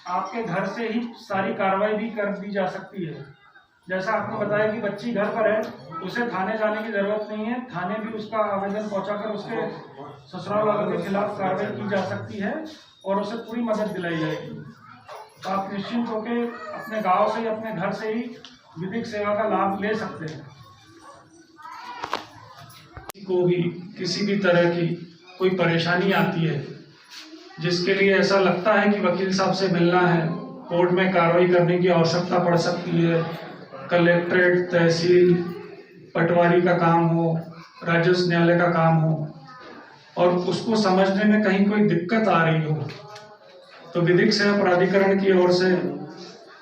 आपके घर से ही सारी कार्रवाई भी कर दी जा सकती है। जैसा आपने बताया कि बच्ची घर पर है, उसे थाने जाने की ज़रूरत नहीं है, थाने भी उसका आवेदन पहुंचाकर उसके ससुराल वालों के खिलाफ कार्रवाई की जा सकती है और उसे पूरी मदद दिलाई जाएगी। तो आप निश्चिंत होकर अपने गांव से ही, अपने घर से ही विधिक सेवा का लाभ ले सकते हैं। को भी किसी भी तरह की कोई परेशानी आती है, जिसके लिए ऐसा लगता है कि वकील साहब से मिलना है, कोर्ट में कार्रवाई करने की आवश्यकता पड़ सकती है, कलेक्ट्रेट, तहसील, पटवारी का काम हो, राजस्व न्यायालय का काम हो, और उसको समझने में कहीं कोई दिक्कत आ रही हो, तो विधिक सेवा प्राधिकरण की ओर से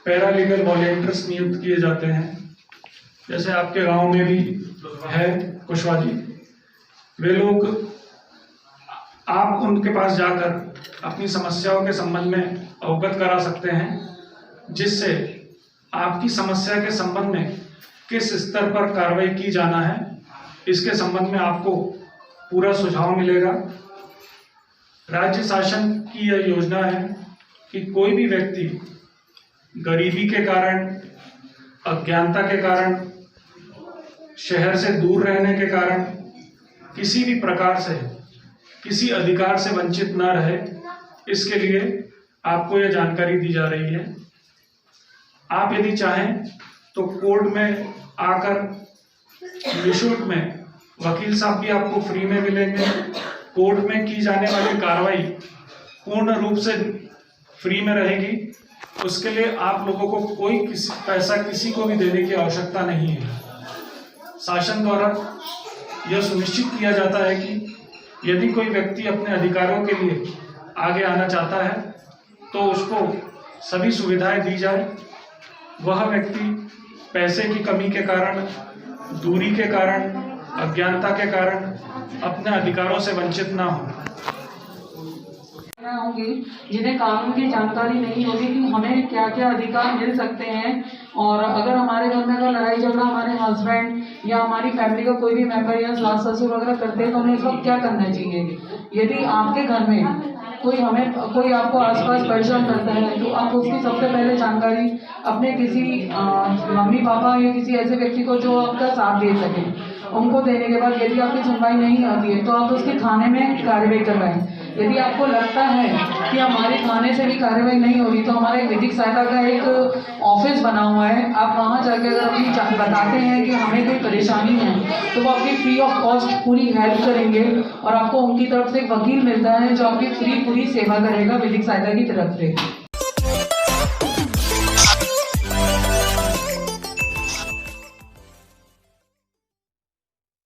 पैरालीगल वॉलंटियर्स नियुक्त किए जाते हैं। जैसे आपके गांव में भी है कुशवाहा जी, वे लोग, आप उनके पास जाकर अपनी समस्याओं के संबंध में अवगत करा सकते हैं, जिससे आपकी समस्या के संबंध में किस स्तर पर कार्रवाई की जाना है, इसके संबंध में आपको पूरा सुझाव मिलेगा। राज्य शासन की यह योजना है कि कोई भी व्यक्ति गरीबी के कारण, अज्ञानता के कारण, शहर से दूर रहने के कारण किसी भी प्रकार से किसी अधिकार से वंचित न रहे, इसके लिए आपको यह जानकारी दी जा रही है। आप यदि चाहें तो कोर्ट में आकर निःशुल्क में वकील साहब भी आपको फ्री में मिलेंगे। कोर्ट में की जाने वाली कार्रवाई पूर्ण रूप से फ्री में रहेगी। उसके लिए आप लोगों को कोई पैसा किसी को भी देने की आवश्यकता नहीं है। शासन द्वारा यह सुनिश्चित किया जाता है कि यदि कोई व्यक्ति अपने अधिकारों के लिए आगे आना चाहता है तो उसको सभी सुविधाएं दी जाए। वह व्यक्ति पैसे की कमी के कारण, दूरी के कारण, अज्ञानता के कारण अपने अधिकारों से वंचित ना हो। होंगी जिन्हें कानून की जानकारी नहीं होगी कि हमें क्या क्या अधिकार मिल सकते हैं, और अगर हमारे घर में अगर लड़ाई झगड़ा हमारे हस्बैंड या हमारी फैमिली का कोई भी मेंबर या सास ससुर वगैरह करते हैं तो हमें इस वक्त क्या करना चाहिए। यदि आपके घर में कोई आपको आसपास परेशान करता है तो आप उसकी सबसे पहले जानकारी अपने किसी मम्मी पापा या किसी ऐसे व्यक्ति को जो आपका साथ दे सके, उनको देने के बाद यदि आपकी सुनवाई नहीं आती है तो आप उसकी थाने में कार्रवाई करवाएं। यदि आपको लगता है कि हमारे थाने से भी कार्रवाई नहीं हो रही तो हमारा एक विधिक सहायता का एक ऑफिस बना हुआ है। आप वहाँ जाकर अगर अपनी बताते हैं कि हमें कोई परेशानी है तो वो आपकी फ्री ऑफ कॉस्ट पूरी हेल्प करेंगे, और आपको उनकी तरफ से एक वकील मिलता है जो आपकी पूरी सेवा करेगा विधिक सहायता की तरफ से।